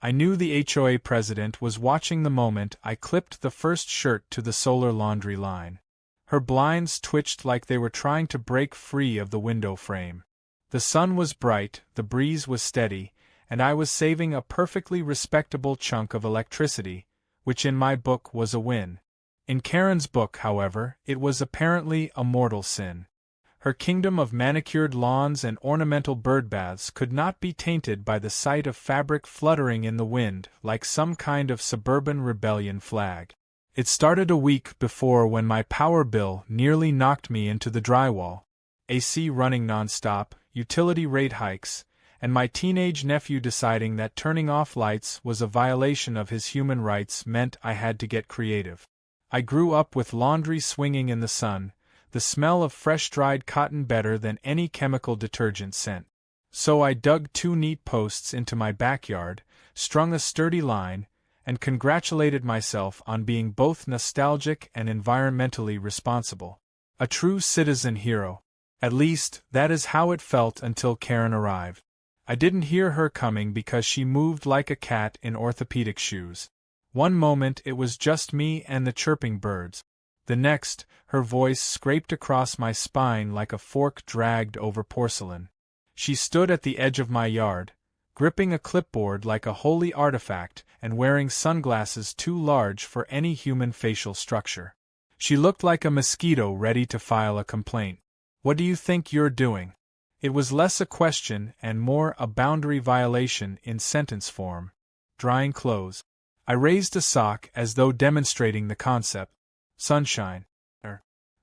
I knew the HOA president was watching the moment I clipped the first shirt to the solar laundry line. Her blinds twitched like they were trying to break free of the window frame. The sun was bright, the breeze was steady, and I was saving a perfectly respectable chunk of electricity, which in my book was a win. In Karen's book, however, it was apparently a mortal sin. Her kingdom of manicured lawns and ornamental birdbaths could not be tainted by the sight of fabric fluttering in the wind like some kind of suburban rebellion flag. It started a week before when my power bill nearly knocked me into the drywall. AC running nonstop, utility rate hikes, and my teenage nephew deciding that turning off lights was a violation of his human rights meant I had to get creative. I grew up with laundry swinging in the sun, the smell of fresh-dried cotton better than any chemical detergent scent. So I dug 2 neat posts into my backyard, strung a sturdy line, and congratulated myself on being both nostalgic and environmentally responsible. A true citizen hero. At least, that is how it felt until Karen arrived. I didn't hear her coming because she moved like a cat in orthopedic shoes. One moment it was just me and the chirping birds. The next, her voice scraped across my spine like a fork dragged over porcelain. She stood at the edge of my yard, gripping a clipboard like a holy artifact and wearing sunglasses too large for any human facial structure. She looked like a mosquito ready to file a complaint. "What do you think you're doing?" It was less a question and more a boundary violation in sentence form. Drying clothes. I raised a sock as though demonstrating the concept. Sunshine.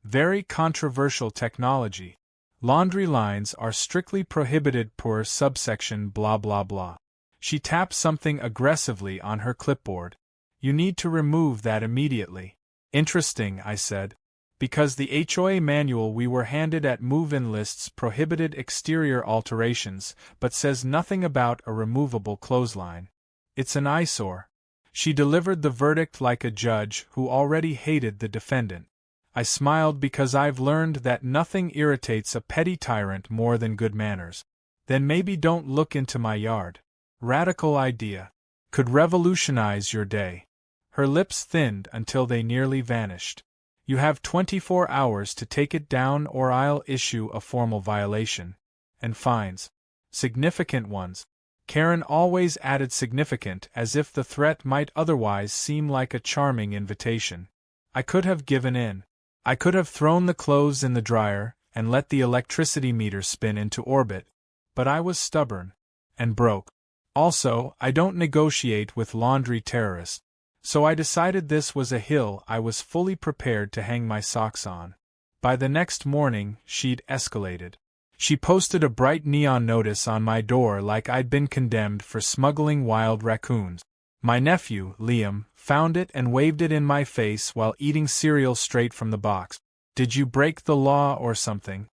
Very controversial technology. Laundry lines are strictly prohibited per subsection blah blah blah. She tapped something aggressively on her clipboard. "You need to remove that immediately." "Interesting," I said. "Because the HOA manual we were handed at move-in lists prohibited exterior alterations, but says nothing about a removable clothesline. It's an eyesore." She delivered the verdict like a judge who already hated the defendant. I smiled because I've learned that nothing irritates a petty tyrant more than good manners. "Then maybe don't look into my yard. Radical idea. Could revolutionize your day." Her lips thinned until they nearly vanished. "You have 24 hours to take it down or I'll issue a formal violation. And fines. Significant ones." Karen always added significant as if the threat might otherwise seem like a charming invitation. I could have given in. I could have thrown the clothes in the dryer and let the electricity meter spin into orbit, but I was stubborn. And broke. Also, I don't negotiate with laundry terrorists. So I decided this was a hill I was fully prepared to hang my socks on. By the next morning, she'd escalated. She posted a bright neon notice on my door like I'd been condemned for smuggling wild raccoons. My nephew, Liam, found it and waved it in my face while eating cereal straight from the box. "Did you break the law or something?"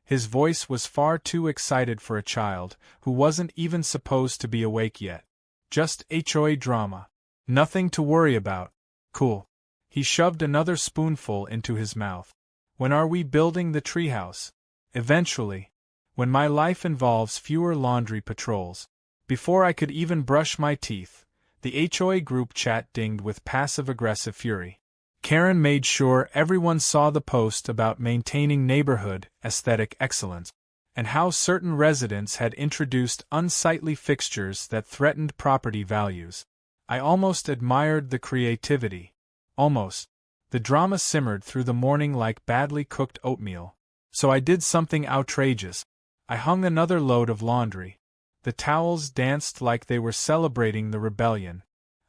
His voice was far too excited for a child, who wasn't even supposed to be awake yet. "Just HOA drama. Nothing to worry about." "Cool." He shoved another spoonful into his mouth. "When are we building the treehouse?" "Eventually. When my life involves fewer laundry patrols." Before I could even brush my teeth, the HOA group chat dinged with passive-aggressive fury. Karen made sure everyone saw the post about maintaining neighborhood aesthetic excellence, and how certain residents had introduced unsightly fixtures that threatened property values. I almost admired the creativity. Almost. The drama simmered through the morning like badly cooked oatmeal. So I did something outrageous. I hung another load of laundry. The towels danced like they were celebrating the rebellion.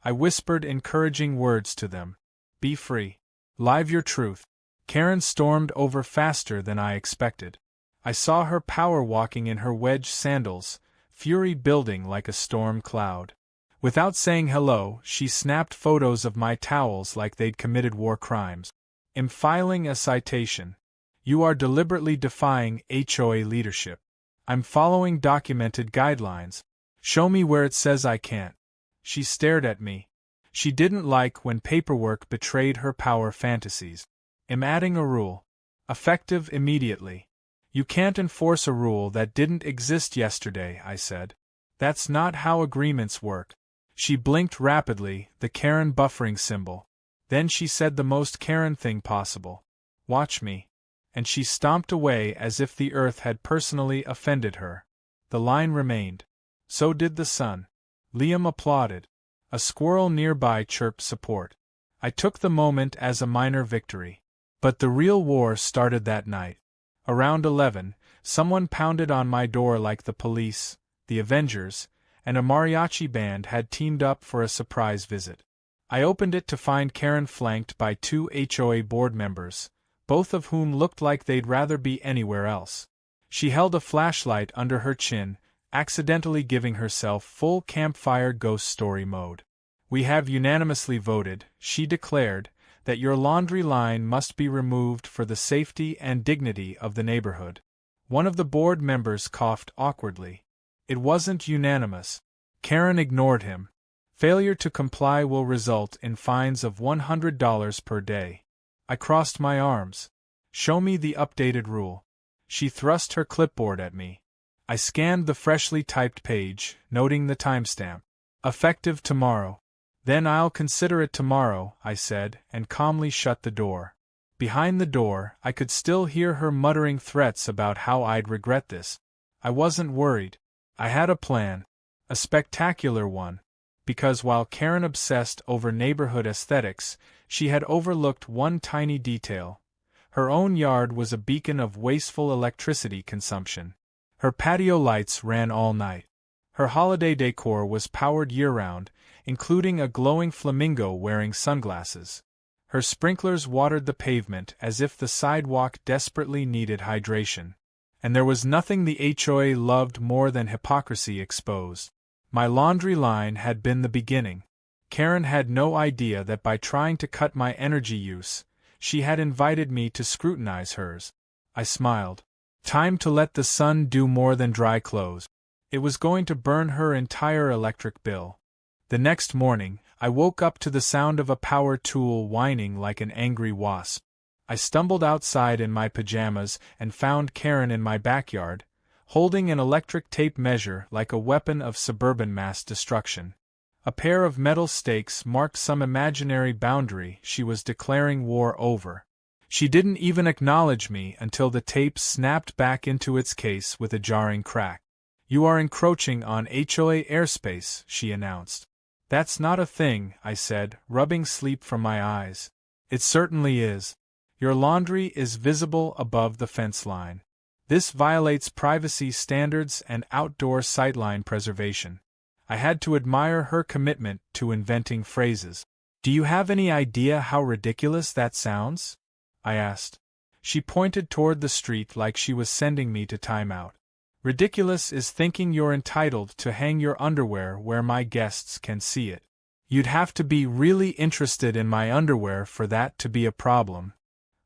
I whispered encouraging words to them. "Be free. Live your truth." Karen stormed over faster than I expected. I saw her power walking in her wedge sandals, fury building like a storm cloud. Without saying hello, she snapped photos of my towels like they'd committed war crimes. "I'm filing a citation. You are deliberately defying HOA leadership." "I'm following documented guidelines. Show me where it says I can't." She stared at me. She didn't like when paperwork betrayed her power fantasies. "I'm adding a rule. Effective immediately." "You can't enforce a rule that didn't exist yesterday," I said. "That's not how agreements work." She blinked rapidly, the Karen buffering symbol. Then she said the most Karen thing possible. "Watch me." And she stomped away as if the earth had personally offended her. The line remained. So did the sun. Liam applauded. A squirrel nearby chirped support. I took the moment as a minor victory. But the real war started that night. Around 11, someone pounded on my door like the police, the Avengers, and a mariachi band had teamed up for a surprise visit. I opened it to find Karen flanked by 2 HOA board members, both of whom looked like they'd rather be anywhere else. She held a flashlight under her chin, accidentally giving herself full campfire ghost story mode. "We have unanimously voted," she declared, "that your laundry line must be removed for the safety and dignity of the neighborhood." One of the board members coughed awkwardly. It wasn't unanimous. Karen ignored him. "Failure to comply will result in fines of $100 per day." I crossed my arms. "Show me the updated rule." She thrust her clipboard at me. I scanned the freshly typed page, noting the timestamp. "Effective tomorrow." "Then I'll consider it tomorrow," I said, and calmly shut the door. Behind the door, I could still hear her muttering threats about how I'd regret this. I wasn't worried. I had a plan. A spectacular one. Because while Karen obsessed over neighborhood aesthetics, she had overlooked one tiny detail. Her own yard was a beacon of wasteful electricity consumption. Her patio lights ran all night. Her holiday decor was powered year-round, including a glowing flamingo wearing sunglasses. Her sprinklers watered the pavement as if the sidewalk desperately needed hydration. And there was nothing the HOA loved more than hypocrisy exposed. My laundry line had been the beginning. Karen had no idea that by trying to cut my energy use, she had invited me to scrutinize hers. I smiled. Time to let the sun do more than dry clothes. It was going to burn her entire electric bill. The next morning, I woke up to the sound of a power tool whining like an angry wasp. I stumbled outside in my pajamas and found Karen in my backyard, holding an electric tape measure like a weapon of suburban mass destruction. A pair of metal stakes marked some imaginary boundary she was declaring war over. She didn't even acknowledge me until the tape snapped back into its case with a jarring crack. "You are encroaching on HOA airspace," she announced. "That's not a thing," I said, rubbing sleep from my eyes. "It certainly is. Your laundry is visible above the fence line. This violates privacy standards and outdoor sightline preservation." I had to admire her commitment to inventing phrases. "Do you have any idea how ridiculous that sounds?" I asked. She pointed toward the street like she was sending me to time out. "Ridiculous is thinking you're entitled to hang your underwear where my guests can see it. You'd have to be really interested in my underwear for that to be a problem."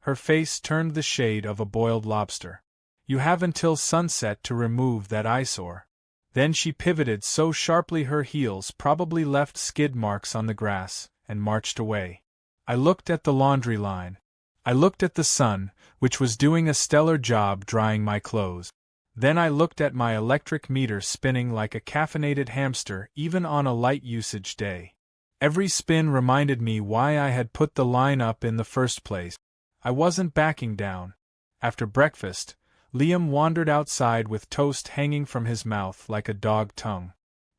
Her face turned the shade of a boiled lobster. "You have until sunset to remove that eyesore." Then she pivoted so sharply her heels probably left skid marks on the grass, and marched away. I looked at the laundry line. I looked at the sun, which was doing a stellar job drying my clothes. Then I looked at my electric meter spinning like a caffeinated hamster even on a light usage day. Every spin reminded me why I had put the line up in the first place. I wasn't backing down. After breakfast, Liam wandered outside with toast hanging from his mouth like a dog tongue.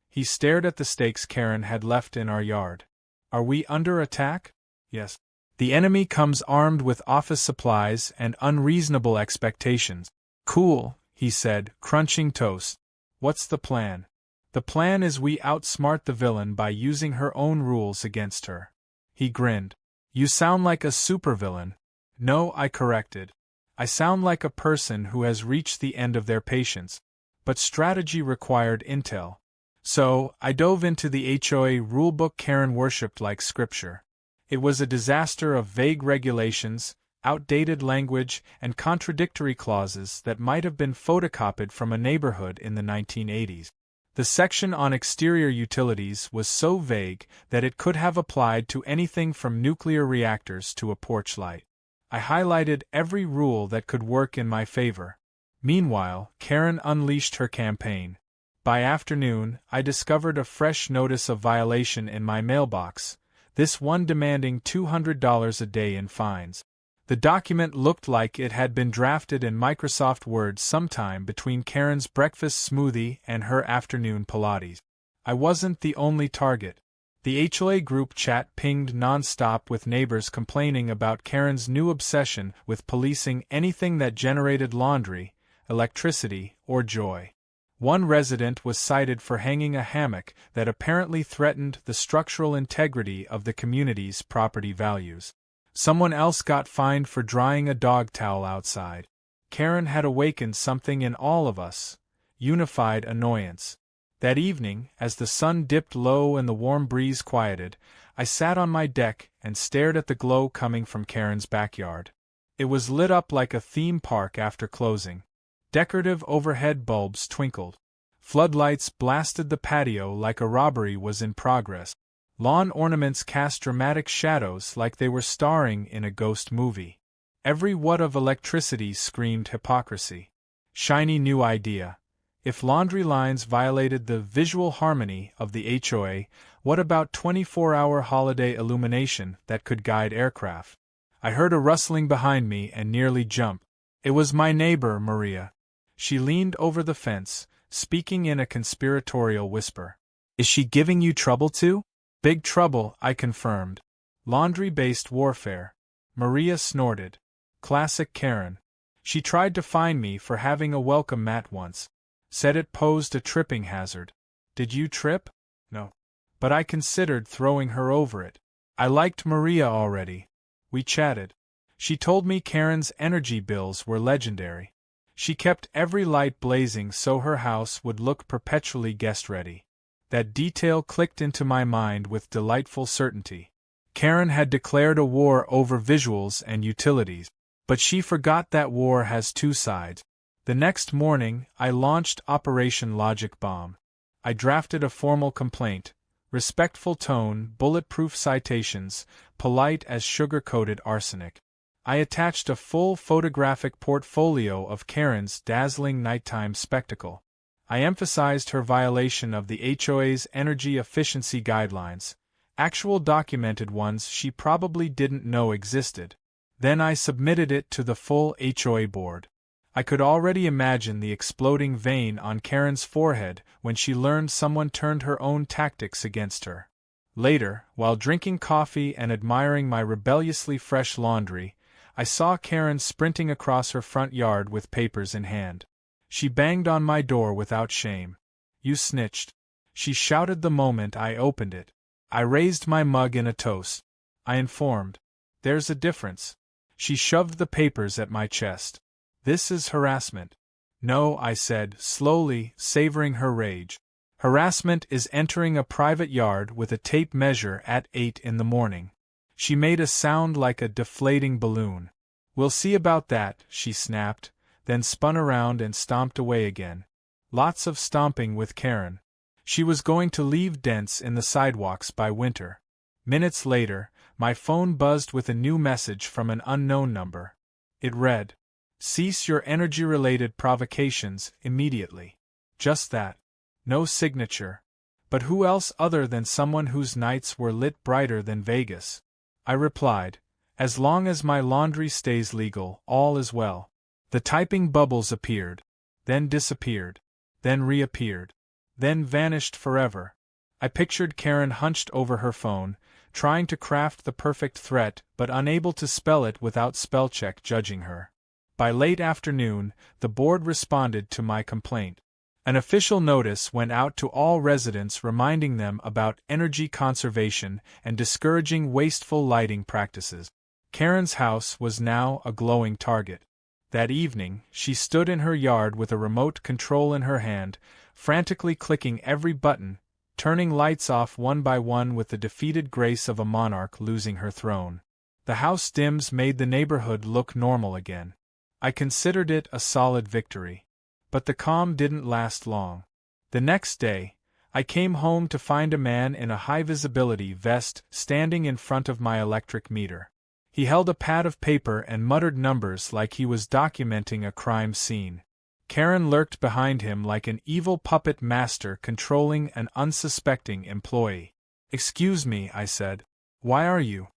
He stared at the stakes Karen had left in our yard. "Are we under attack?" "Yes. The enemy comes armed with office supplies and unreasonable expectations." "Cool," he said, crunching toast. "What's the plan?" "The plan is we outsmart the villain by using her own rules against her." He grinned. "You sound like a supervillain." "No," I corrected. "I sound like a person who has reached the end of their patience." But strategy required intel. So, I dove into the HOA rulebook Karen worshipped like scripture. It was a disaster of vague regulations, outdated language, and contradictory clauses that might have been photocopied from a neighborhood in the 1980s. The section on exterior utilities was so vague that it could have applied to anything from nuclear reactors to a porch light. I highlighted every rule that could work in my favor. Meanwhile, Karen unleashed her campaign. By afternoon, I discovered a fresh notice of violation in my mailbox, this one demanding $200 a day in fines. The document looked like it had been drafted in Microsoft Word sometime between Karen's breakfast smoothie and her afternoon Pilates. I wasn't the only target. The HOA group chat pinged non-stop with neighbors complaining about Karen's new obsession with policing anything that generated laundry, electricity, or joy. One resident was cited for hanging a hammock that apparently threatened the structural integrity of the community's property values. Someone else got fined for drying a dog towel outside. Karen had awakened something in all of us, unified annoyance. That evening, as the sun dipped low and the warm breeze quieted, I sat on my deck and stared at the glow coming from Karen's backyard. It was lit up like a theme park after closing. Decorative overhead bulbs twinkled. Floodlights blasted the patio like a robbery was in progress. Lawn ornaments cast dramatic shadows like they were starring in a ghost movie. Every watt of electricity screamed hypocrisy. Shiny new idea. If laundry lines violated the visual harmony of the HOA, what about 24-hour holiday illumination that could guide aircraft? I heard a rustling behind me and nearly jumped. It was my neighbor, Maria. She leaned over the fence, speaking in a conspiratorial whisper. Is she giving you trouble too? Big trouble, I confirmed. Laundry-based warfare. Maria snorted. Classic Karen. She tried to fine me for having a welcome mat once. Said it posed a tripping hazard. Did you trip? No. But I considered throwing her over it. I liked Maria already. We chatted. She told me Karen's energy bills were legendary. She kept every light blazing so her house would look perpetually guest-ready. That detail clicked into my mind with delightful certainty. Karen had declared a war over visuals and utilities. But she forgot that war has two sides. The next morning, I launched Operation Logic Bomb. I drafted a formal complaint, respectful tone, bulletproof citations, polite as sugar-coated arsenic. I attached a full photographic portfolio of Karen's dazzling nighttime spectacle. I emphasized her violation of the HOA's energy efficiency guidelines, actual documented ones she probably didn't know existed. Then I submitted it to the full HOA board. I could already imagine the exploding vein on Karen's forehead when she learned someone turned her own tactics against her. Later, while drinking coffee and admiring my rebelliously fresh laundry, I saw Karen sprinting across her front yard with papers in hand. She banged on my door without shame. You snitched. She shouted the moment I opened it. I raised my mug in a toast. I informed. There's a difference. She shoved the papers at my chest. This is harassment. No, I said, slowly, savoring her rage. Harassment is entering a private yard with a tape measure at 8 in the morning. She made a sound like a deflating balloon. We'll see about that, she snapped, then spun around and stomped away again. Lots of stomping with Karen. She was going to leave dents in the sidewalks by winter. Minutes later, my phone buzzed with a new message from an unknown number. It read, "Cease your energy-related provocations immediately." Just that. No signature. But who else other than someone whose nights were lit brighter than Vegas? I replied, "As long as my laundry stays legal, all is well." The typing bubbles appeared, then disappeared, then reappeared, then vanished forever. I pictured Karen hunched over her phone, trying to craft the perfect threat but unable to spell it without spellcheck judging her. By late afternoon, the board responded to my complaint. An official notice went out to all residents reminding them about energy conservation and discouraging wasteful lighting practices. Karen's house was now a glowing target. That evening, she stood in her yard with a remote control in her hand, frantically clicking every button, turning lights off one by one with the defeated grace of a monarch losing her throne. The house dims made the neighborhood look normal again. I considered it a solid victory. But the calm didn't last long. The next day, I came home to find a man in a high-visibility vest standing in front of my electric meter. He held a pad of paper and muttered numbers like he was documenting a crime scene. Karen lurked behind him like an evil puppet master controlling an unsuspecting employee. "Excuse me," I said. "Why are you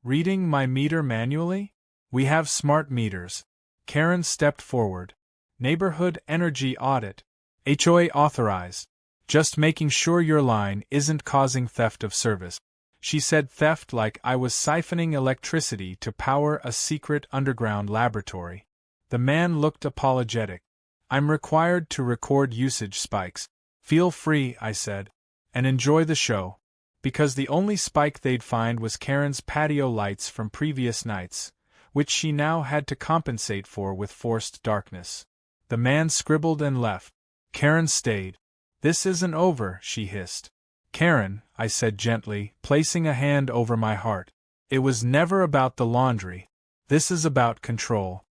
reading my meter manually? We have smart meters." Karen stepped forward. "Neighborhood energy audit. HOA authorized. Just making sure your line isn't causing theft of service." She said theft like I was siphoning electricity to power a secret underground laboratory. The man looked apologetic. "I'm required to record usage spikes." "Feel free," I said, "and enjoy the show." Because the only spike they'd find was Karen's patio lights from previous nights, which she now had to compensate for with forced darkness. The man scribbled and left. Karen stayed. "This isn't over," she hissed. "Karen," I said gently, placing a hand over my heart. "It was never about the laundry. This is about control."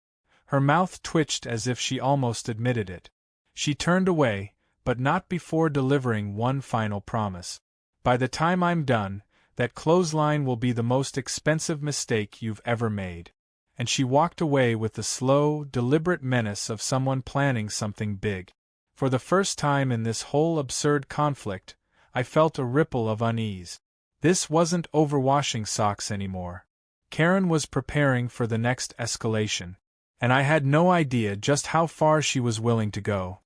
Her mouth twitched as if she almost admitted it. She turned away, but not before delivering one final promise. "By the time I'm done, that clothesline will be the most expensive mistake you've ever made." And she walked away with the slow, deliberate menace of someone planning something big. For the first time in this whole absurd conflict, I felt a ripple of unease. This wasn't overwashing socks anymore. Karen was preparing for the next escalation. And I had no idea just how far she was willing to go.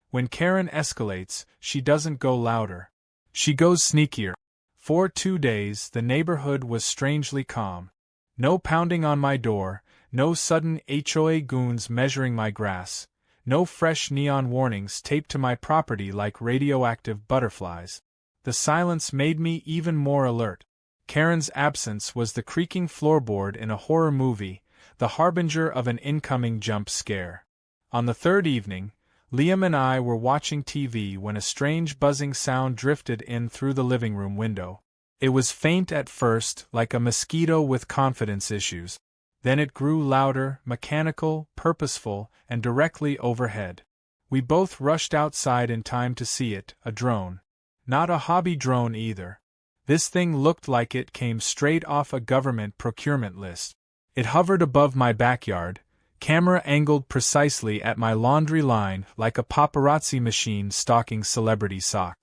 When Karen escalates, she doesn't go louder. She goes sneakier. For 2 days, the neighborhood was strangely calm. No pounding on my door, no sudden HOA goons measuring my grass, no fresh neon warnings taped to my property like radioactive butterflies. The silence made me even more alert. Karen's absence was the creaking floorboard in a horror movie, the harbinger of an incoming jump scare. On the third evening, Liam and I were watching TV when a strange buzzing sound drifted in through the living room window. It was faint at first, like a mosquito with confidence issues. Then it grew louder, mechanical, purposeful, and directly overhead. We both rushed outside in time to see it, a drone. Not a hobby drone either. This thing looked like it came straight off a government procurement list. It hovered above my backyard, camera angled precisely at my laundry line like a paparazzi machine stalking celebrity sock.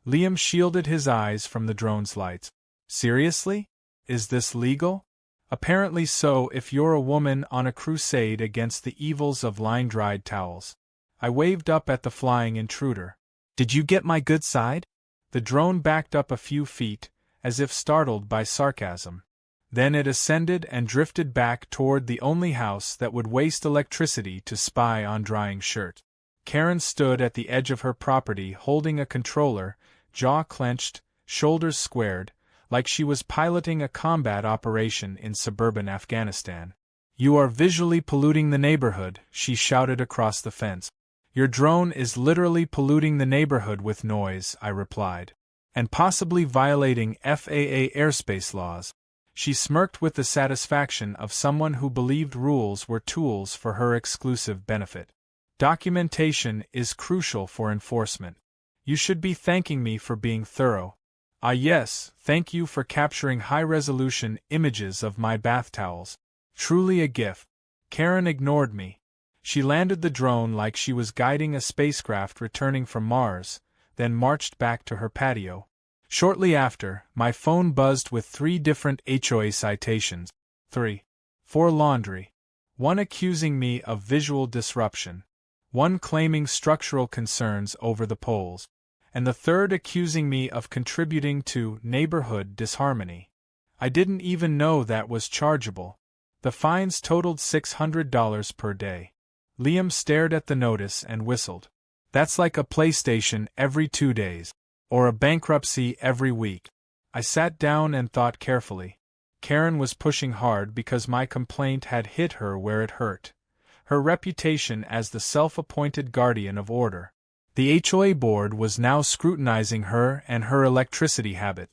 Liam shielded his eyes from the drone's lights. "Seriously? Is this legal?" "Apparently so if you're a woman on a crusade against the evils of line-dried towels." I waved up at the flying intruder. "Did you get my good side?" The drone backed up a few feet, as if startled by sarcasm. Then it ascended and drifted back toward the only house that would waste electricity to spy on drying shirt. Karen stood at the edge of her property holding a controller, jaw clenched, shoulders squared, like she was piloting a combat operation in suburban Afghanistan. "You are visually polluting the neighborhood," she shouted across the fence. "Your drone is literally polluting the neighborhood with noise," I replied. "And possibly violating FAA airspace laws." She smirked with the satisfaction of someone who believed rules were tools for her exclusive benefit. "Documentation is crucial for enforcement. You should be thanking me for being thorough." "Ah yes, thank you for capturing high-resolution images of my bath towels. Truly a gift." Karen ignored me. She landed the drone like she was guiding a spacecraft returning from Mars, then marched back to her patio. Shortly after, my phone buzzed with 3 different HOA citations. 3. For laundry. 1 accusing me of visual disruption. 1 claiming structural concerns over the poles. And the 3rd accusing me of contributing to neighborhood disharmony. I didn't even know that was chargeable. The fines totaled $600 per day. Liam stared at the notice and whistled. "That's like a PlayStation every 2 days. Or a bankruptcy every week." I sat down and thought carefully. Karen was pushing hard because my complaint had hit her where it hurt. Her reputation as the self-appointed guardian of order. The HOA board was now scrutinizing her and her electricity habit.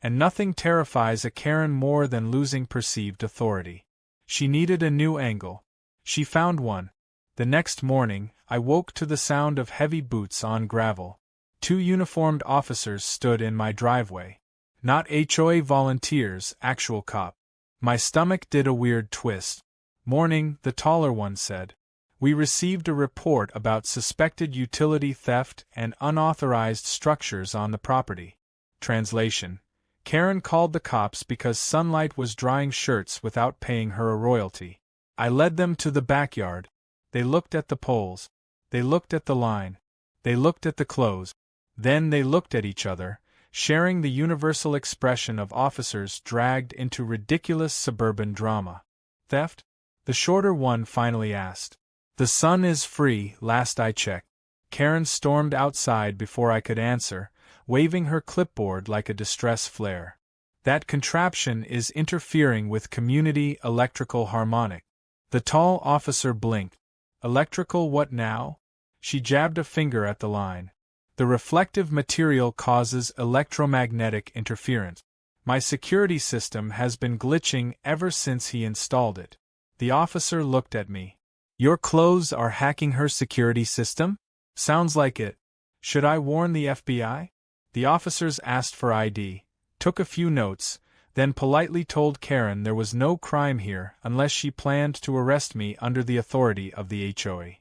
And nothing terrifies a Karen more than losing perceived authority. She needed a new angle. She found one. The next morning, I woke to the sound of heavy boots on gravel. 2 uniformed officers stood in my driveway. Not HOA volunteers, actual cop. My stomach did a weird twist. "Morning," the taller one said. We received a report about suspected utility theft and unauthorized structures on the property. Translation: Karen called the cops because Sunlight was drying shirts without paying her a royalty. I led them to the backyard. They looked at the poles. They looked at the line. They looked at the clothes. Then they looked at each other, sharing the universal expression of officers dragged into ridiculous suburban drama. Theft? The shorter one finally asked. The sun is free, last I checked. Karen stormed outside before I could answer, waving her clipboard like a distress flare. That contraption is interfering with community electrical harmonic. The tall officer blinked. Electrical what now? She jabbed a finger at the line. The reflective material causes electromagnetic interference. My security system has been glitching ever since he installed it. The officer looked at me. Your clothes are hacking her security system? Sounds like it. Should I warn the FBI? The officers asked for ID, took a few notes, then politely told Karen there was no crime here unless she planned to arrest me under the authority of the HOA.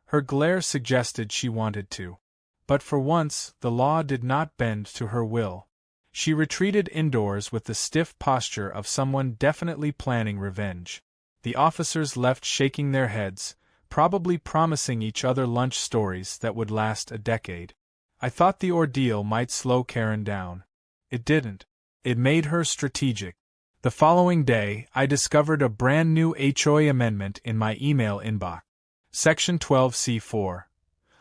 Her glare suggested she wanted to. But for once, the law did not bend to her will. She retreated indoors with the stiff posture of someone definitely planning revenge. The officers left shaking their heads, probably promising each other lunch stories that would last a decade. I thought the ordeal might slow Karen down. It didn't. It made her strategic. The following day, I discovered a brand new HOA amendment in my email inbox. Section 12C4.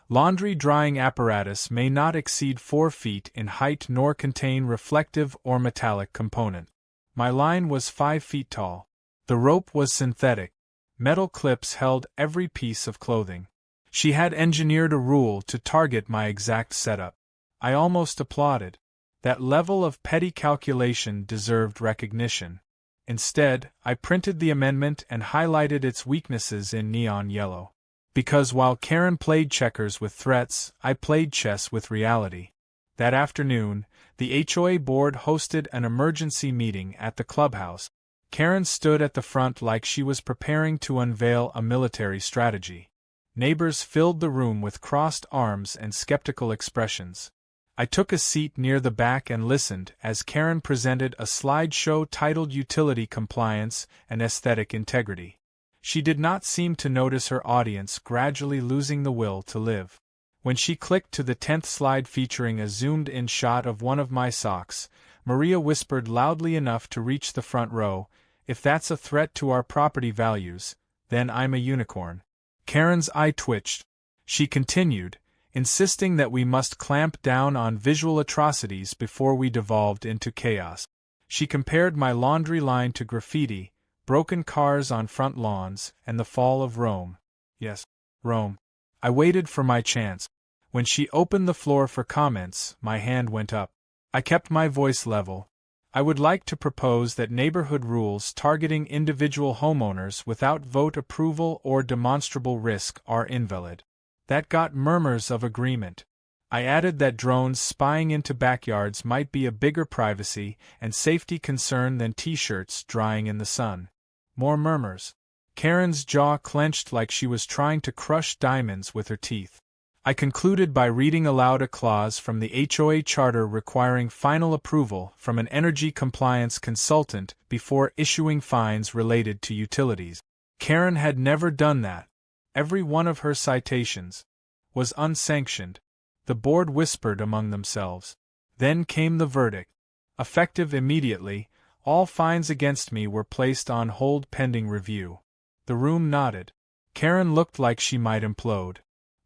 Laundry drying apparatus may not exceed 4 feet in height nor contain reflective or metallic component. My line was 5 feet tall. The rope was synthetic. Metal clips held every piece of clothing. She had engineered a rule to target my exact setup. I almost applauded. That level of petty calculation deserved recognition. Instead, I printed the amendment and highlighted its weaknesses in neon yellow. Because while Karen played checkers with threats, I played chess with reality. That afternoon, the HOA board hosted an emergency meeting at the clubhouse. Karen stood at the front like she was preparing to unveil a military strategy. Neighbors filled the room with crossed arms and skeptical expressions. I took a seat near the back and listened as Karen presented a slideshow titled Utility Compliance and Aesthetic Integrity. She did not seem to notice her audience gradually losing the will to live. When she clicked to the 10th slide featuring a zoomed-in shot of one of my socks, Maria whispered loudly enough to reach the front row, "If that's a threat to our property values, then I'm a unicorn." Karen's eye twitched. She continued, insisting that we must clamp down on visual atrocities before we devolved into chaos. She compared my laundry line to graffiti, broken cars on front lawns, and the fall of Rome. Yes, Rome. I waited for my chance. When she opened the floor for comments, my hand went up. I kept my voice level. I would like to propose that neighborhood rules targeting individual homeowners without vote approval or demonstrable risk are invalid. That got murmurs of agreement. I added that drones spying into backyards might be a bigger privacy and safety concern than t-shirts drying in the sun. More murmurs. Karen's jaw clenched like she was trying to crush diamonds with her teeth. I concluded by reading aloud a clause from the HOA charter requiring final approval from an energy compliance consultant before issuing fines related to utilities. Karen had never done that. Every one of her citations was unsanctioned. The board whispered among themselves. Then came the verdict. Effective immediately, all fines against me were placed on hold pending review. The room nodded. Karen looked like she might implode.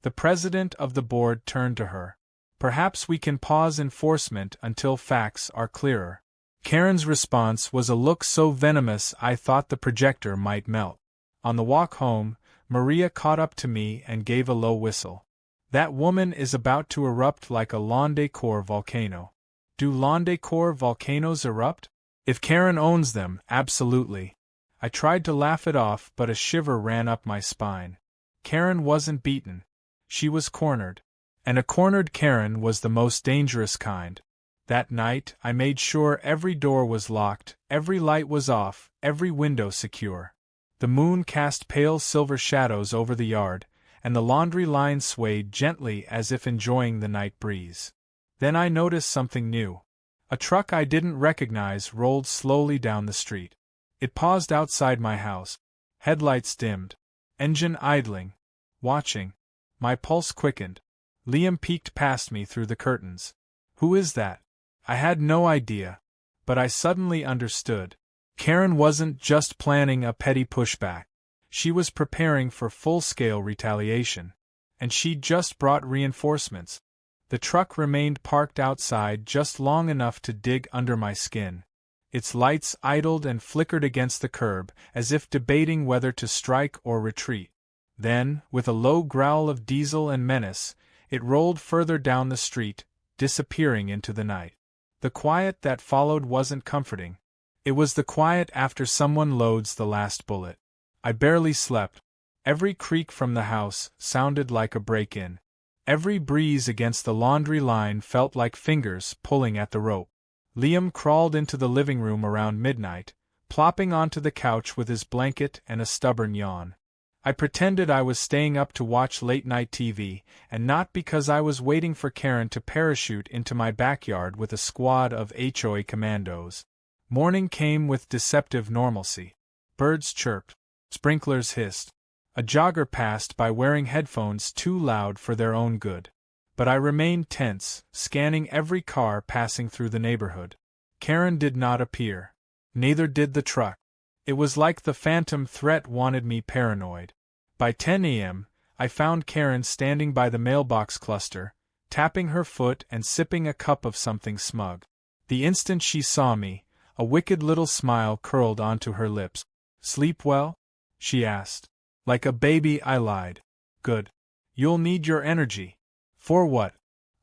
The president of the board turned to her. "Perhaps we can pause enforcement until facts are clearer." Karen's response was a look so venomous I thought the projector might melt. On the walk home, Maria caught up to me and gave a low whistle. That woman is about to erupt like a lawn decor volcano. Do lawn decor volcanoes erupt? If Karen owns them, absolutely. I tried to laugh it off, but a shiver ran up my spine. Karen wasn't beaten. She was cornered. And a cornered Karen was the most dangerous kind. That night, I made sure every door was locked, every light was off, every window secure. The moon cast pale silver shadows over the yard, and the laundry line swayed gently as if enjoying the night breeze. Then I noticed something new. A truck I didn't recognize rolled slowly down the street. It paused outside my house, headlights dimmed, engine idling, watching. My pulse quickened. Liam peeked past me through the curtains. "Who is that?" I had no idea, but I suddenly understood. Karen wasn't just planning a petty pushback. She was preparing for full-scale retaliation. And she'd just brought reinforcements. The truck remained parked outside just long enough to dig under my skin. Its lights idled and flickered against the curb, as if debating whether to strike or retreat. Then, with a low growl of diesel and menace, it rolled further down the street, disappearing into the night. The quiet that followed wasn't comforting. It was the quiet after someone loads the last bullet. I barely slept. Every creak from the house sounded like a break-in. Every breeze against the laundry line felt like fingers pulling at the rope. Liam crawled into the living room around midnight, plopping onto the couch with his blanket and a stubborn yawn. I pretended I was staying up to watch late-night TV, and not because I was waiting for Karen to parachute into my backyard with a squad of HOA commandos. Morning came with deceptive normalcy. Birds chirped. Sprinklers hissed. A jogger passed by wearing headphones too loud for their own good. But I remained tense, scanning every car passing through the neighborhood. Karen did not appear. Neither did the truck. It was like the phantom threat wanted me paranoid. By 10 a.m., I found Karen standing by the mailbox cluster, tapping her foot and sipping a cup of something smug. The instant she saw me, a wicked little smile curled onto her lips. "Sleep well?" she asked. Like a baby, I lied. "Good. You'll need your energy." "For what?"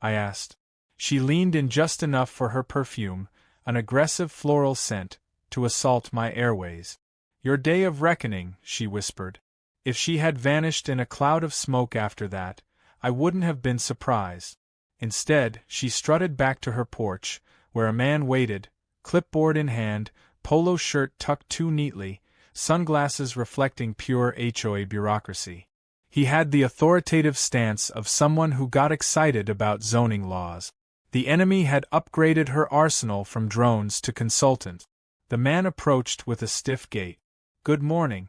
I asked. She leaned in just enough for her perfume, an aggressive floral scent, to assault my airways. "Your day of reckoning," she whispered. If she had vanished in a cloud of smoke after that, I wouldn't have been surprised. Instead, she strutted back to her porch, where a man waited, clipboard in hand, polo shirt tucked too neatly, sunglasses reflecting pure HOA bureaucracy. He had the authoritative stance of someone who got excited about zoning laws. The enemy had upgraded her arsenal from drones to consultant. The man approached with a stiff gait. "Good morning.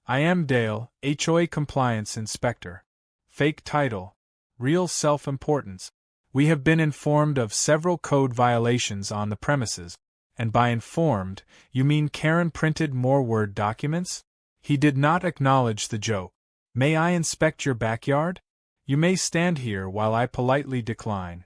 I am Dale, HOA Compliance Inspector. Fake title. Real self-importance. We have been informed of several code violations on the premises. And by informed, you mean Karen printed more Word documents?" He did not acknowledge the joke. "May I inspect your backyard? You may stand here while I politely decline."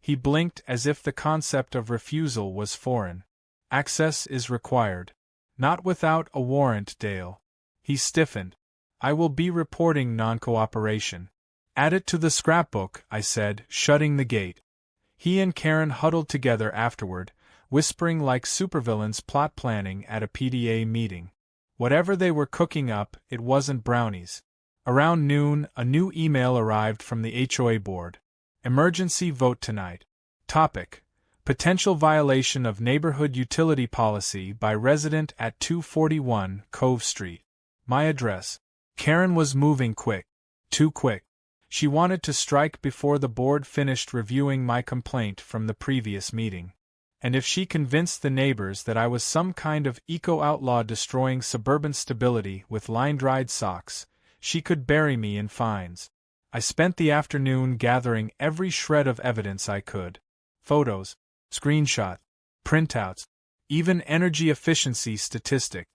He blinked as if the concept of refusal was foreign. "Access is required. Not without a warrant, Dale." He stiffened. "I will be reporting non-cooperation." "Add it to the scrapbook," I said, shutting the gate. He and Karen huddled together afterward, whispering like supervillains plot planning at a PDA meeting. Whatever they were cooking up, it wasn't brownies. Around noon, a new email arrived from the HOA board. Emergency vote tonight. Topic: potential violation of neighborhood utility policy by resident at 241 Cove Street. My address. Karen was moving quick. Too quick. She wanted to strike before the board finished reviewing my complaint from the previous meeting. And if she convinced the neighbors that I was some kind of eco-outlaw destroying suburban stability with line-dried socks, she could bury me in fines. I spent the afternoon gathering every shred of evidence I could. Photos, screenshots, printouts, even energy efficiency statistic.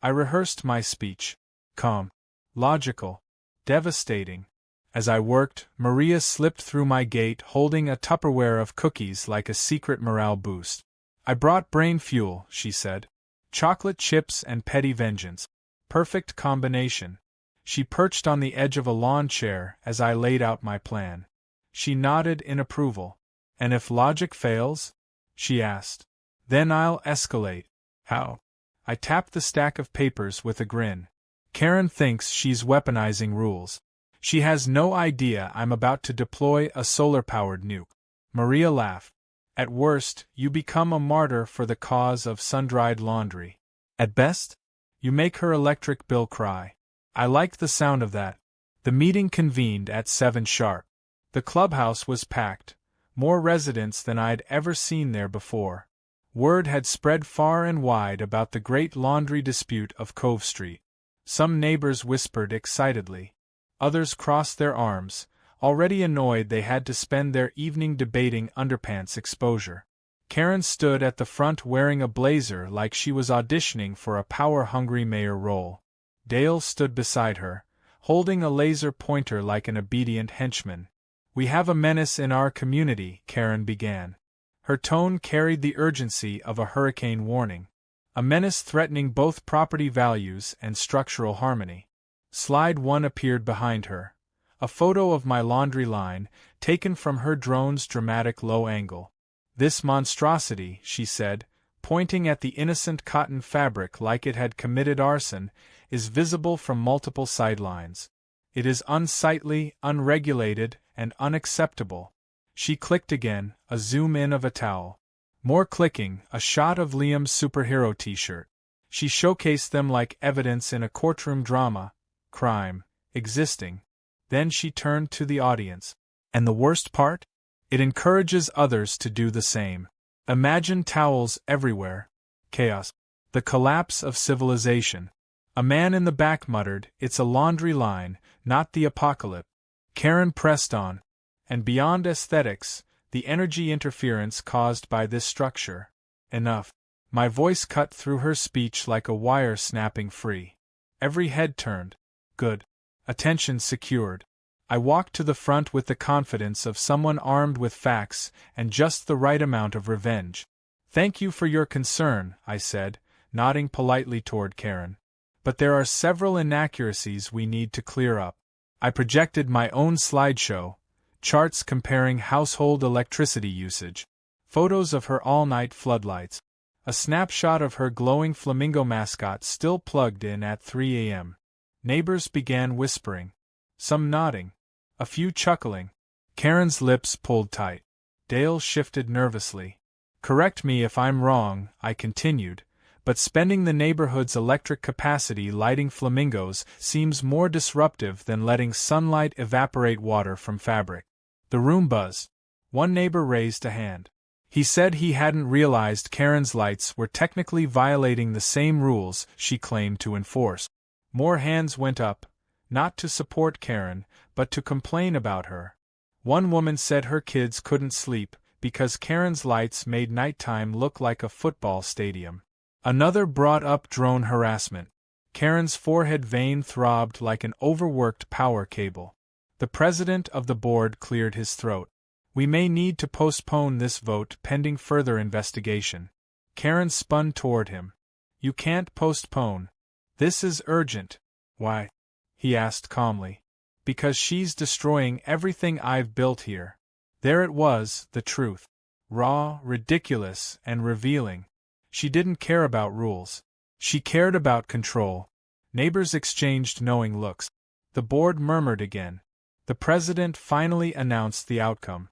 I rehearsed my speech. Calm, logical, devastating. As I worked, Maria slipped through my gate holding a Tupperware of cookies like a secret morale boost. "I brought brain fuel," she said. "Chocolate chips and petty vengeance. Perfect combination." She perched on the edge of a lawn chair as I laid out my plan. She nodded in approval. "And if logic fails?" she asked. "Then I'll escalate." "How?" I tapped the stack of papers with a grin. "Karen thinks she's weaponizing rules. She has no idea I'm about to deploy a solar-powered nuke." Maria laughed. "At worst, you become a martyr for the cause of sun-dried laundry. At best, You make her electric bill cry. I liked the sound of that. The meeting convened at 7 sharp. The clubhouse was packed, more residents than I'd ever seen there before. Word had spread far and wide about the great laundry dispute of Cove Street. Some neighbors whispered excitedly. Others crossed their arms, already annoyed they had to spend their evening debating underpants exposure. Karen stood at the front wearing a blazer like she was auditioning for a power-hungry mayor role. Dale stood beside her, holding a laser pointer like an obedient henchman. "We have a menace in our community," Karen began. Her tone carried the urgency of a hurricane warning. A menace threatening both property values and structural harmony. Slide 1 appeared behind her. A photo of my laundry line, taken from her drone's dramatic low angle. "This monstrosity," she said, pointing at the innocent cotton fabric like it had committed arson, "is visible from multiple sidelines. It is unsightly, unregulated, and unacceptable." She clicked again, a zoom-in of a towel. More clicking, a shot of Liam's superhero t-shirt. She showcased them like evidence in a courtroom drama. Crime. Existing. Then she turned to the audience. "And the worst part? It encourages others to do the same. Imagine towels everywhere. Chaos. The collapse of civilization." A man in the back muttered, "It's a laundry line, not the apocalypse." Karen pressed on. "And beyond aesthetics, the energy interference caused by this structure." "Enough." My voice cut through her speech like a wire snapping free. Every head turned. Good. Attention secured. I walked to the front with the confidence of someone armed with facts and just the right amount of revenge. "Thank you for your concern," I said, nodding politely toward Karen. "But there are several inaccuracies we need to clear up." I projected my own slideshow, charts comparing household electricity usage, photos of her all-night floodlights, a snapshot of her glowing flamingo mascot still plugged in at 3 a.m. Neighbors began whispering. Some nodding. A few chuckling. Karen's lips pulled tight. Dale shifted nervously. "Correct me if I'm wrong," I continued, "but spending the neighborhood's electric capacity lighting flamingos seems more disruptive than letting sunlight evaporate water from fabric." The room buzzed. One neighbor raised a hand. He said he hadn't realized Karen's lights were technically violating the same rules she claimed to enforce. More hands went up, not to support Karen, but to complain about her. One woman said her kids couldn't sleep because Karen's lights made nighttime look like a football stadium. Another brought up drone harassment. Karen's forehead vein throbbed like an overworked power cable. The president of the board cleared his throat. "We may need to postpone this vote pending further investigation." Karen spun toward him. "You can't postpone. This is urgent." "Why?" he asked calmly. "Because she's destroying everything I've built here." There it was, the truth. Raw, ridiculous, and revealing. She didn't care about rules. She cared about control. Neighbors exchanged knowing looks. The board murmured again. The president finally announced the outcome.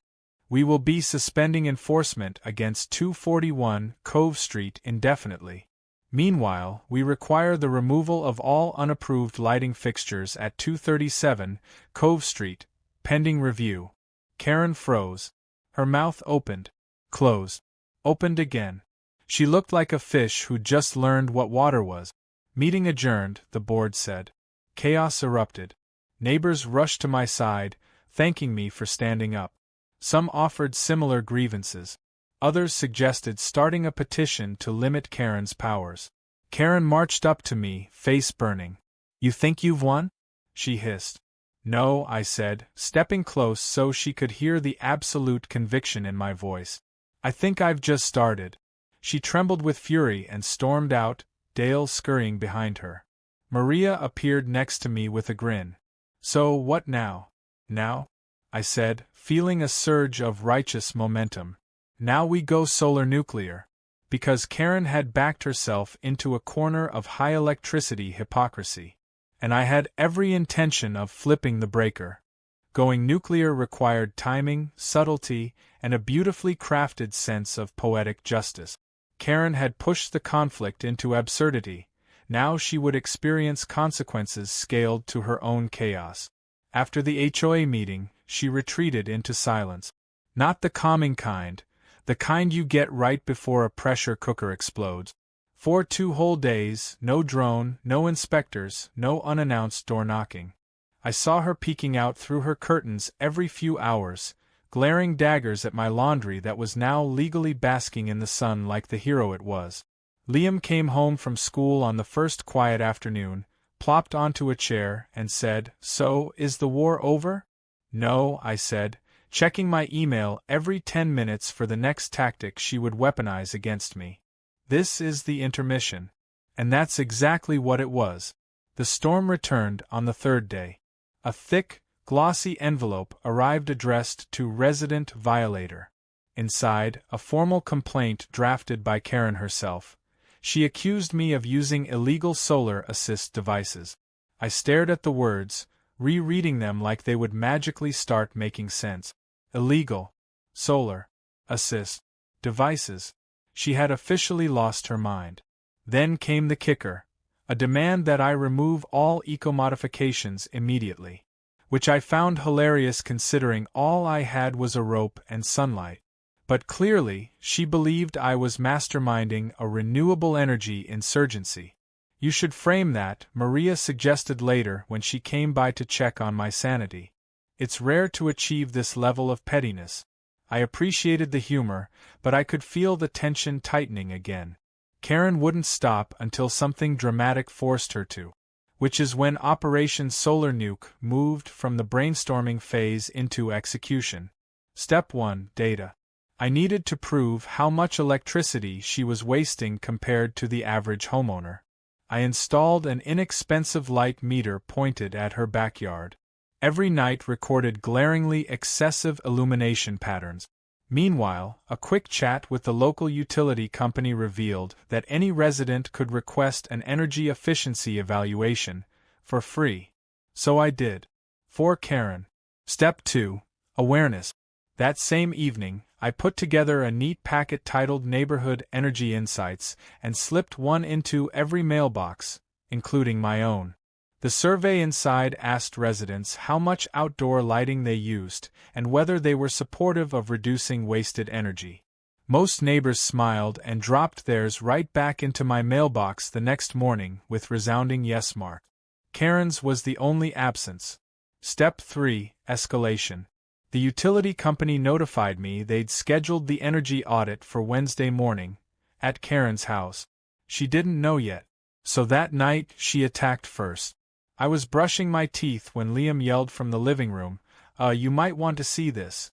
"We will be suspending enforcement against 241 Cove Street indefinitely. Meanwhile, we require the removal of all unapproved lighting fixtures at 237 Cove Street, pending review." Karen froze. Her mouth opened, closed, opened again. She looked like a fish who'd just learned what water was. "Meeting adjourned," the board said. Chaos erupted. Neighbors rushed to my side, thanking me for standing up. Some offered similar grievances. Others suggested starting a petition to limit Karen's powers. Karen marched up to me, face burning. "You think you've won?" she hissed. "No," I said, stepping close so she could hear the absolute conviction in my voice. "I think I've just started." She trembled with fury and stormed out, Dale scurrying behind her. Maria appeared next to me with a grin. "So, what now?" "Now?" I said, feeling a surge of righteous momentum. "Now we go solar nuclear." Because Karen had backed herself into a corner of high electricity hypocrisy. And I had every intention of flipping the breaker. Going nuclear required timing, subtlety, and a beautifully crafted sense of poetic justice. Karen had pushed the conflict into absurdity. Now she would experience consequences scaled to her own chaos. After the HOA meeting, she retreated into silence. Not the calming kind, the kind you get right before a pressure cooker explodes. For 2 whole days, no drone, no inspectors, no unannounced door knocking. I saw her peeking out through her curtains every few hours, glaring daggers at my laundry that was now legally basking in the sun like the hero it was. Liam came home from school on the first quiet afternoon, plopped onto a chair, and said, "So, is the war over?" "No," I said, checking my email every 10 minutes for the next tactic she would weaponize against me. "This is the intermission." And that's exactly what it was. The storm returned on the 3rd day. A thick, glossy envelope arrived addressed to Resident Violator. Inside, a formal complaint drafted by Karen herself. She accused me of using illegal solar assist devices. I stared at the words, rereading them like they would magically start making sense. Illegal solar assist devices. She had officially lost her mind. Then came the kicker, a demand that I remove all eco-modifications immediately, which I found hilarious considering all I had was a rope and sunlight. But clearly, she believed I was masterminding a renewable energy insurgency. "You should frame that," Maria suggested later when she came by to check on my sanity. "It's rare to achieve this level of pettiness." I appreciated the humor, but I could feel the tension tightening again. Karen wouldn't stop until something dramatic forced her to. Which is when Operation Solar Nuke moved from the brainstorming phase into execution. Step 1: Data. I needed to prove how much electricity she was wasting compared to the average homeowner. I installed an inexpensive light meter pointed at her backyard. Every night recorded glaringly excessive illumination patterns. Meanwhile, a quick chat with the local utility company revealed that any resident could request an energy efficiency evaluation for free. So I did. For Karen. Step 2: Awareness. That same evening, I put together a neat packet titled Neighborhood Energy Insights and slipped one into every mailbox, including my own. The survey inside asked residents how much outdoor lighting they used and whether they were supportive of reducing wasted energy. Most neighbors smiled and dropped theirs right back into my mailbox the next morning with resounding yes mark. Karen's was the only absence. Step 3: Escalation. The utility company notified me they'd scheduled the energy audit for Wednesday morning, at Karen's house. She didn't know yet. So that night, she attacked first. I was brushing my teeth when Liam yelled from the living room, "You might want to see this."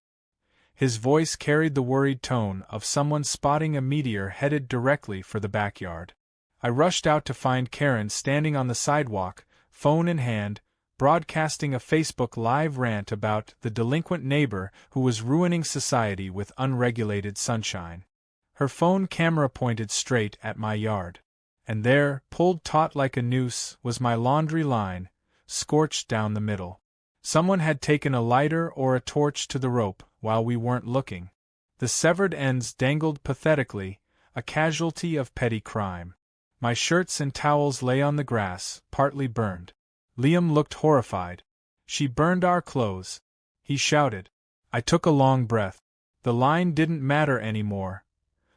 His voice carried the worried tone of someone spotting a meteor headed directly for the backyard. I rushed out to find Karen standing on the sidewalk, phone in hand, broadcasting a Facebook Live rant about the delinquent neighbor who was ruining society with unregulated sunshine. Her phone camera pointed straight at my yard. And there, pulled taut like a noose, was my laundry line, scorched down the middle. Someone had taken a lighter or a torch to the rope while we weren't looking. The severed ends dangled pathetically, a casualty of petty crime. My shirts and towels lay on the grass, partly burned. Liam looked horrified. "She burned our clothes," he shouted. I took a long breath. The line didn't matter anymore.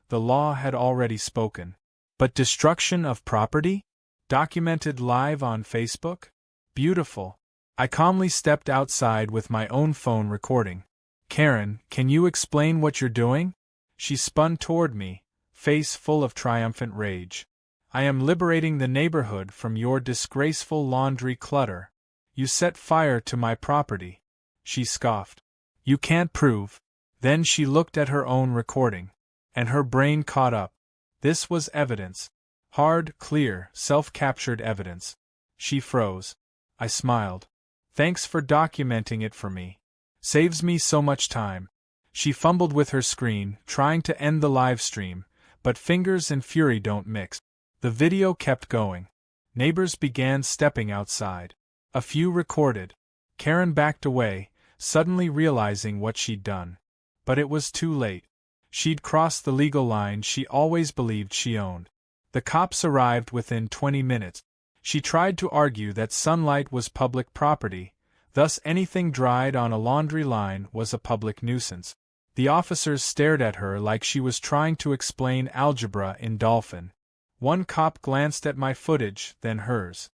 The law had already spoken. But destruction of property? Documented live on Facebook? Beautiful. I calmly stepped outside with my own phone recording. "Karen, can you explain what you're doing?" She spun toward me, face full of triumphant rage. "I am liberating the neighborhood from your disgraceful laundry clutter. You set fire to my property," she scoffed. "You can't prove." Then she looked at her own recording. And her brain caught up. This was evidence. Hard, clear, self-captured evidence. She froze. I smiled. "Thanks for documenting it for me. Saves me so much time." She fumbled with her screen, trying to end the live stream, but fingers and fury don't mix. The video kept going. Neighbors began stepping outside. A few recorded. Karen backed away, suddenly realizing what she'd done. But it was too late. She'd crossed the legal line she always believed she owned. The cops arrived within 20 minutes. She tried to argue that sunlight was public property, thus anything dried on a laundry line was a public nuisance. The officers stared at her like she was trying to explain algebra in Dolphin. One cop glanced at my footage, then hers.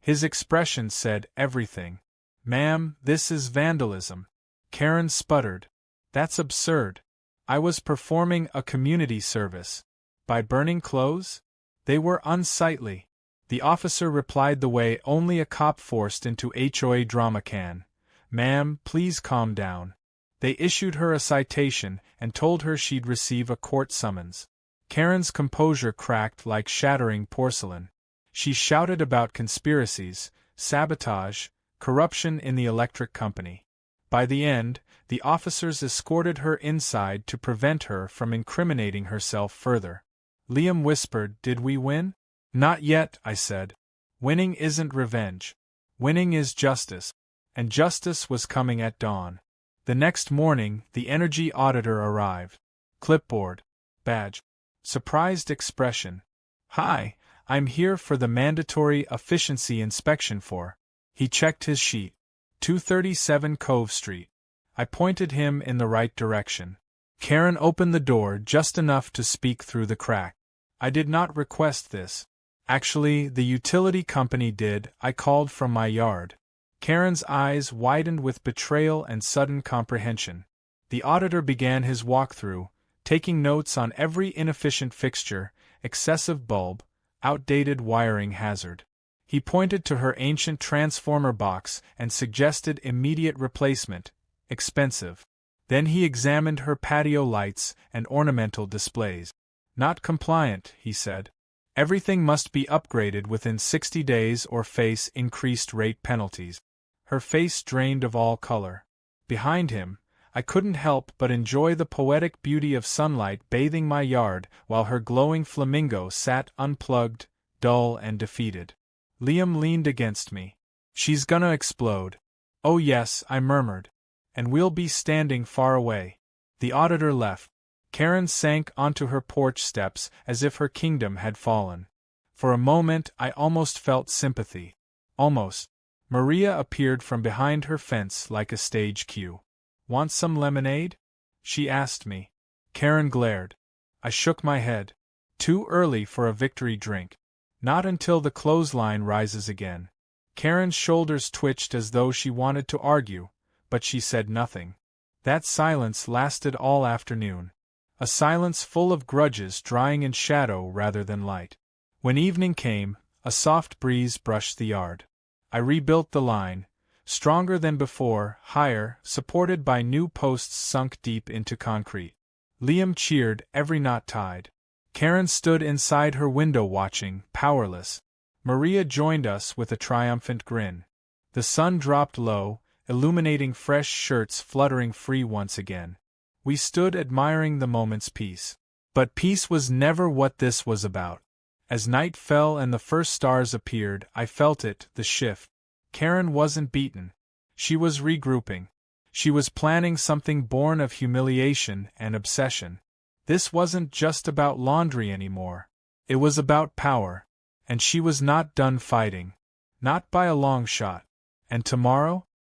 His expression said everything. "Ma'am, this is vandalism." Karen sputtered. "That's absurd. I was performing a community service." "By burning clothes?" "They were unsightly." The officer replied the way only a cop forced into HOA drama can. "Ma'am, please calm down." They issued her a citation and told her she'd receive a court summons. Karen's composure cracked like shattering porcelain. She shouted about conspiracies, sabotage, corruption in the electric company. By the end, the officers escorted her inside to prevent her from incriminating herself further. Liam whispered, "Did we win?" "Not yet," I said. "Winning isn't revenge. Winning is justice." And justice was coming at dawn. The next morning, the energy auditor arrived. Clipboard. Badge. Surprised expression. "Hi, I'm here for the mandatory efficiency inspection for." He checked his sheet. 237 Cove Street. I pointed him in the right direction. Karen opened the door just enough to speak through the crack. "I did not request this. Actually, the utility company did. I called from my yard." Karen's eyes widened with betrayal and sudden comprehension. The auditor began his walkthrough, taking notes on every inefficient fixture, excessive bulb, outdated wiring hazard. He pointed to her ancient transformer box and suggested immediate replacement, expensive. Then he examined her patio lights and ornamental displays. "Not compliant," he said. "Everything must be upgraded within 60 days or face increased rate penalties." Her face drained of all color. Behind him, I couldn't help but enjoy the poetic beauty of sunlight bathing my yard while her glowing flamingo sat unplugged, dull and defeated. Liam leaned against me. "She's gonna explode." "Oh yes," I murmured. "And we'll be standing far away." The auditor left. Karen sank onto her porch steps as if her kingdom had fallen. For a moment I almost felt sympathy. Almost. Maria appeared from behind her fence like a stage cue. "Want some lemonade?" she asked me. Karen glared. I shook my head. Too early for a victory drink. Not until the clothesline rises again. Karen's shoulders twitched as though she wanted to argue, but she said nothing. That silence lasted all afternoon. A silence full of grudges drying in shadow rather than light. When evening came, a soft breeze brushed the yard. I rebuilt the line, stronger than before, higher, supported by new posts sunk deep into concrete. Liam cheered, every knot tied. Karen stood inside her window watching, powerless. Maria joined us with a triumphant grin. The sun dropped low, illuminating fresh shirts fluttering free once again. We stood admiring the moment's peace. But peace was never what this was about. As night fell and the first stars appeared, I felt it, the shift. Karen wasn't beaten. She was regrouping. She was planning something born of humiliation and obsession. This wasn't just about laundry anymore. It was about power. And she was not done fighting. Not by a long shot. And tomorrow?